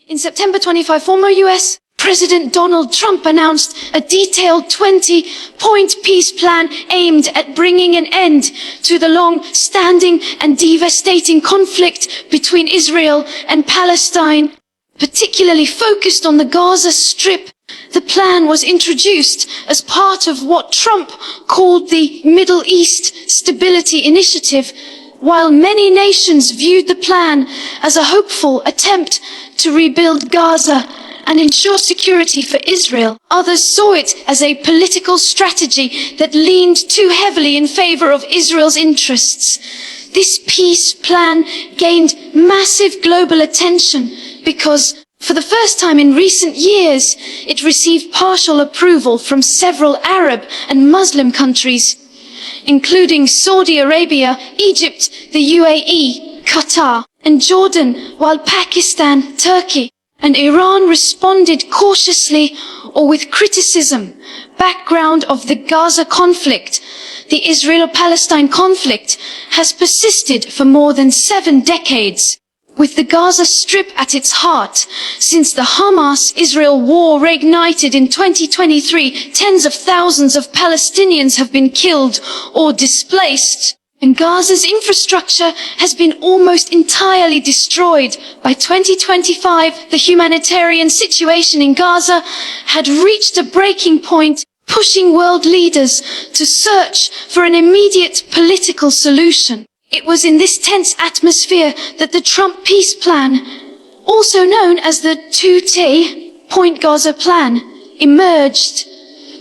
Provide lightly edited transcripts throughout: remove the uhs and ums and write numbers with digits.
In September 25, former US President Donald Trump announced a detailed 20-point peace plan aimed at bringing an end to the long-standing and devastating conflict between Israel and Palestine, particularly focused on the Gaza Strip. The plan was introduced as part of what Trump called the Middle East Stability Initiative. While many nations viewed the plan as a hopeful attempt to rebuild Gaza and ensure security for Israel, others saw it as a political strategy that leaned too heavily in favor of Israel's interests. This peace plan gained massive global attention because, for the first time in recent years, it received partial approval from several Arab and Muslim countries, including Saudi Arabia, Egypt, the UAE, Qatar, and Jordan, while Pakistan, Turkey, and Iran responded cautiously or with criticism. Background of the Gaza conflict. The Israel-Palestine conflict has persisted for more than 7 decades, with the Gaza Strip at its heart. Since the Hamas-Israel war reignited in 2023, tens of thousands of Palestinians have been killed or displaced, and Gaza's infrastructure has been almost entirely destroyed. By 2025, the humanitarian situation in Gaza had reached a breaking point, pushing world leaders to search for an immediate political solution. It was in this tense atmosphere that the Trump peace plan, also known as the 20-point Gaza plan, emerged.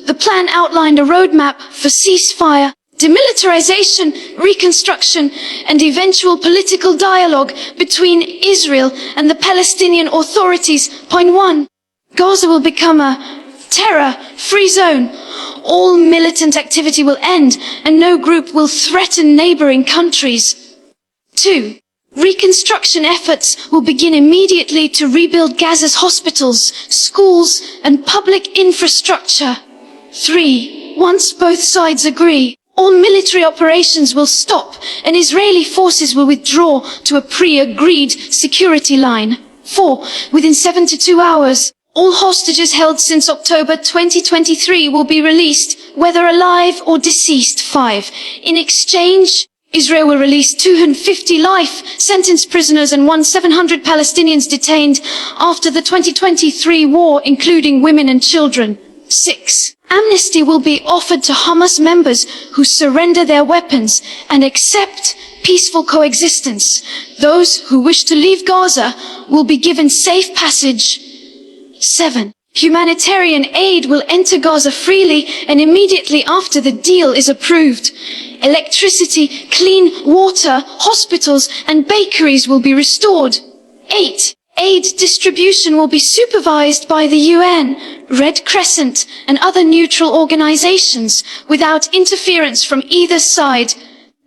The plan outlined a roadmap for ceasefire, demilitarization, reconstruction, and eventual political dialogue between Israel and the Palestinian authorities. Point 1. Gaza will become a terror-free zone. All militant activity will end, and no group will threaten neighboring countries. 2. Reconstruction efforts will begin immediately to rebuild Gaza's hospitals, schools, and public infrastructure. 3. Once both sides agree, all military operations will stop, and Israeli forces will withdraw to a pre-agreed security line. 4. Within 72 hours, all hostages held since October 2023 will be released, whether alive or deceased. 5. In exchange, Israel will release 250 life-sentence prisoners and 700 Palestinians detained after the 2023 war, including women and children. 6. Amnesty will be offered to Hamas members who surrender their weapons and accept peaceful coexistence. Those who wish to leave Gaza will be given safe passage. 7. Humanitarian aid will enter Gaza freely and immediately after the deal is approved. Electricity, clean water, hospitals, and bakeries will be restored. 8. Aid distribution will be supervised by the UN, Red Crescent, and other neutral organizations without interference from either side.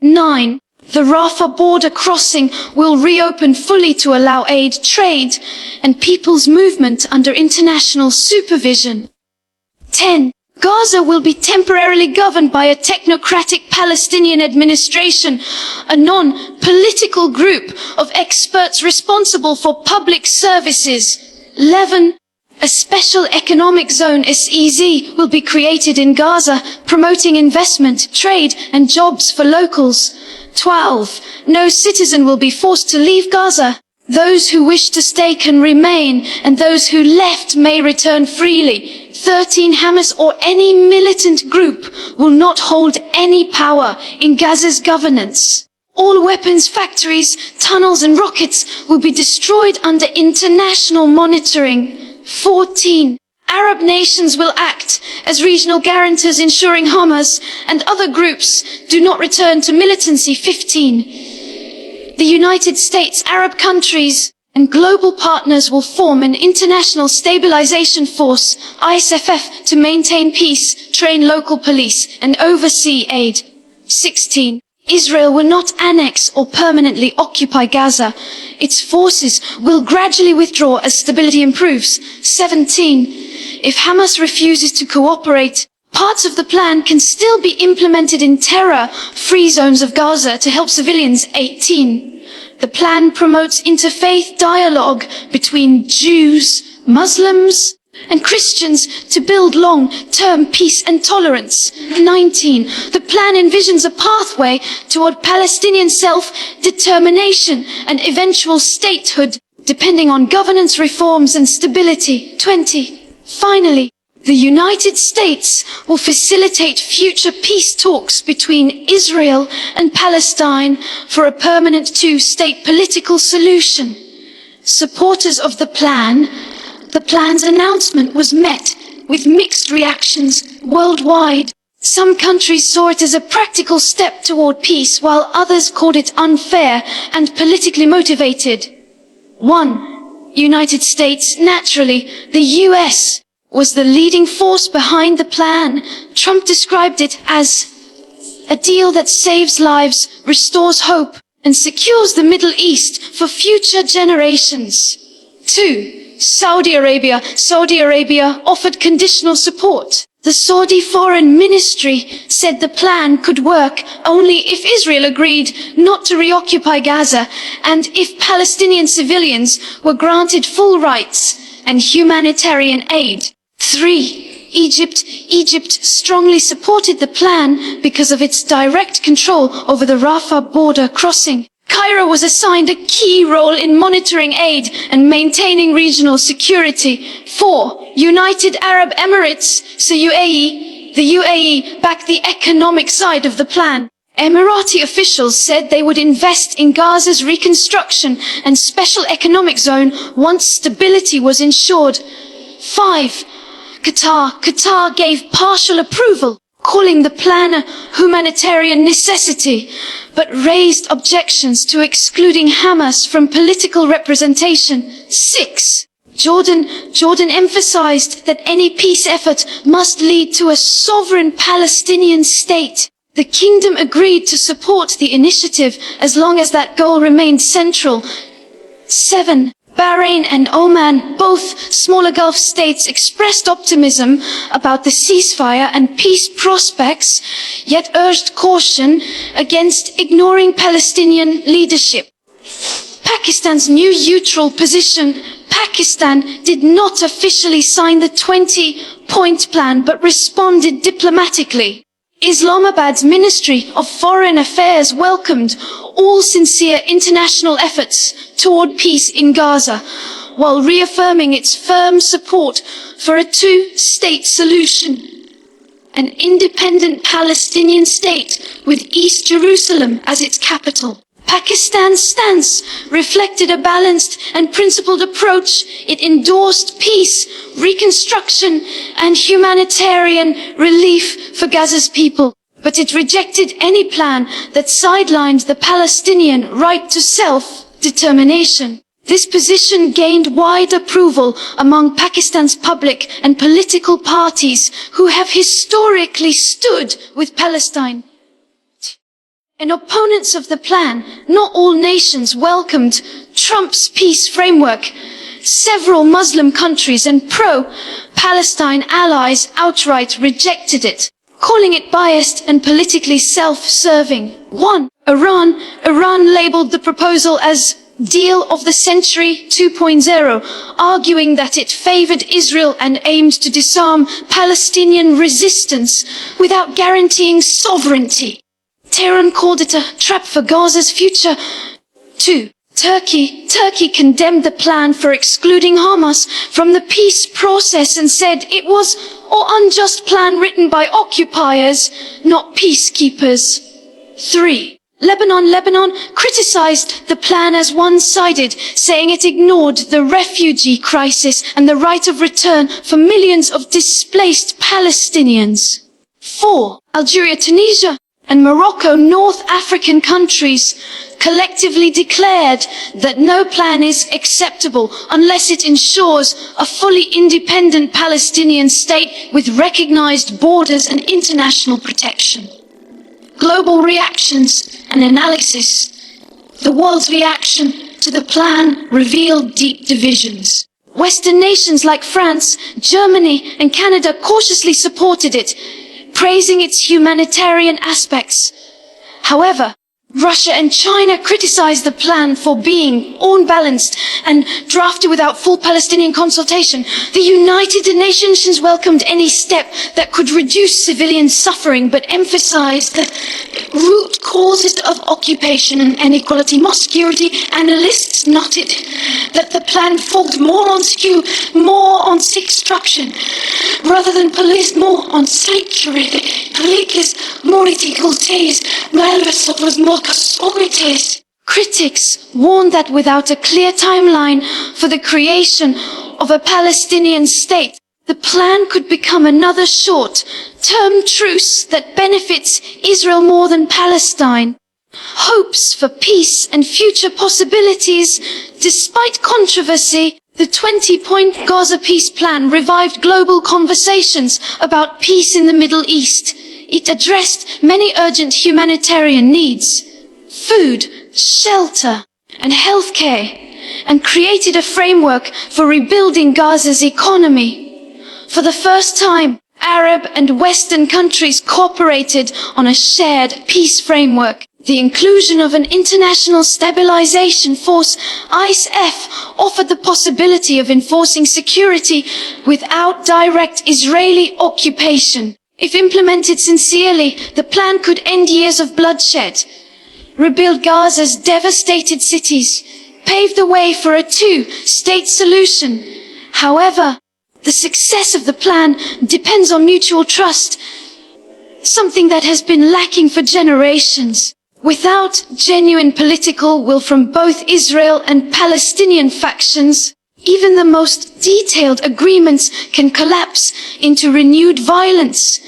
9. The Rafah border crossing will reopen fully to allow aid, trade, and people's movement under international supervision. 10. Gaza will be temporarily governed by a technocratic Palestinian administration, a non-political group of experts responsible for public services. 11. A special economic zone (SEZ) will be created in Gaza, promoting investment, trade, and jobs for locals. 12. No citizen will be forced to leave Gaza. Those who wish to stay can remain, and those who left may return freely. 13. Hamas or any militant group will not hold any power in Gaza's governance. All weapons factories, tunnels, and rockets will be destroyed under international monitoring. 14. Arab nations will act as regional guarantors, ensuring Hamas and other groups do not return to militancy. 15. The United States, Arab countries, and global partners will form an international stabilization force, ISFF, to maintain peace, train local police, and oversee aid. 16. Israel will not annex or permanently occupy Gaza. Its forces will gradually withdraw as stability improves. 17. If Hamas refuses to cooperate, parts of the plan can still be implemented in terror-free zones of Gaza to help civilians. 18. The plan promotes interfaith dialogue between Jews, Muslims, and Christians to build long-term peace and tolerance. 19. The plan envisions a pathway toward Palestinian self-determination and eventual statehood, depending on governance reforms and stability. 20. Finally, the United States will facilitate future peace talks between Israel and Palestine for a permanent two-state political solution. Supporters of the plan's announcement was met with mixed reactions worldwide. Some countries saw it as a practical step toward peace, while others called it unfair and politically motivated. 1. United States. Naturally, the US was the leading force behind the plan. Trump described it as a deal that saves lives, restores hope, and secures the Middle East for future generations. 2. Saudi Arabia. Saudi Arabia offered conditional support. The Saudi Foreign Ministry said the plan could work only if Israel agreed not to reoccupy Gaza and if Palestinian civilians were granted full rights and humanitarian aid. 3. Egypt strongly supported the plan because of its direct control over the Rafah border crossing. Cairo was assigned a key role in monitoring aid and maintaining regional security. 4. United Arab Emirates, so UAE. The UAE backed the economic side of the plan. Emirati officials said they would invest in Gaza's reconstruction and special economic zone once stability was ensured. 5. Qatar gave partial approval, calling the plan a humanitarian necessity, but raised objections to excluding Hamas from political representation. 6. Jordan emphasized that any peace effort must lead to a sovereign Palestinian state. The kingdom agreed to support the initiative as long as that goal remained central. 7. Bahrain and Oman, both smaller Gulf states, expressed optimism about the ceasefire and peace prospects, yet urged caution against ignoring Palestinian leadership. Pakistan's new neutral position. Pakistan did not officially sign the 20-point plan but responded diplomatically. Islamabad's Ministry of Foreign Affairs welcomed all sincere international efforts toward peace in Gaza, while reaffirming its firm support for a two-state solution. An independent Palestinian state with East Jerusalem as its capital. Pakistan's stance reflected a balanced and principled approach. It endorsed peace, reconstruction, and humanitarian relief for Gaza's people. But it rejected any plan that sidelined the Palestinian right to self-determination. This position gained wide approval among Pakistan's public and political parties who have historically stood with Palestine. And opponents of the plan, not all nations welcomed Trump's peace framework. Several Muslim countries and pro-Palestine allies outright rejected it, calling it biased and politically self-serving. 1. Iran labeled the proposal as Deal of the Century 2.0, arguing that it favored Israel and aimed to disarm Palestinian resistance without guaranteeing sovereignty. Tehran called it a trap for Gaza's future. 2. Turkey condemned the plan for excluding Hamas from the peace process and said it was an unjust plan written by occupiers, not peacekeepers. 3. Lebanon criticized the plan as one-sided, saying it ignored the refugee crisis and the right of return for millions of displaced Palestinians. 4. Algeria, Tunisia, and Morocco, North African countries, collectively declared that no plan is acceptable unless it ensures a fully independent Palestinian state with recognized borders and international protection. Global reactions and analysis. The world's reaction to the plan revealed deep divisions. Western nations like France, Germany, and Canada cautiously supported it, praising its humanitarian aspects. However, Russia and China criticized the plan for being unbalanced and drafted without full Palestinian consultation. The United Nations welcomed any step that could reduce civilian suffering, but emphasized the root causes of occupation and inequality. Most security analysts noted that the plan focused more on extraction, rather than police, more on sanctuary. Critics warned that without a clear timeline for the creation of a Palestinian state, the plan could become another short-term truce that benefits Israel more than Palestine. Hopes for peace and future possibilities. Despite controversy, the 20-point Gaza Peace Plan revived global conversations about peace in the Middle East. It addressed many urgent humanitarian needs: food, shelter, and healthcare, and created a framework for rebuilding Gaza's economy. For the first time, Arab and Western countries cooperated on a shared peace framework. The inclusion of an international stabilization force, ISF, offered the possibility of enforcing security without direct Israeli occupation. If implemented sincerely, the plan could end years of bloodshed, rebuild Gaza's devastated cities, pave the way for a two-state solution. However, the success of the plan depends on mutual trust, something that has been lacking for generations. Without genuine political will from both Israel and Palestinian factions, even the most detailed agreements can collapse into renewed violence.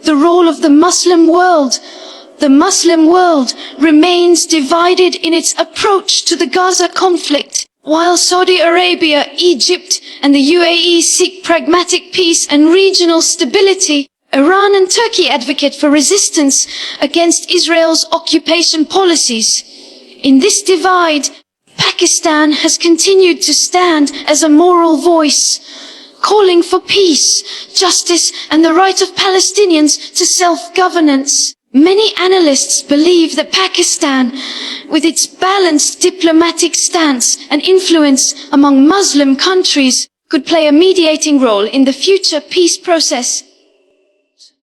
The role of the Muslim world. The Muslim world remains divided in its approach to the Gaza conflict. While Saudi Arabia, Egypt, and the UAE seek pragmatic peace and regional stability, Iran and Turkey advocate for resistance against Israel's occupation policies. In this divide, Pakistan has continued to stand as a moral voice, calling for peace, justice, and the right of Palestinians to self-governance. Many analysts believe that Pakistan, with its balanced diplomatic stance and influence among Muslim countries, could play a mediating role in the future peace process.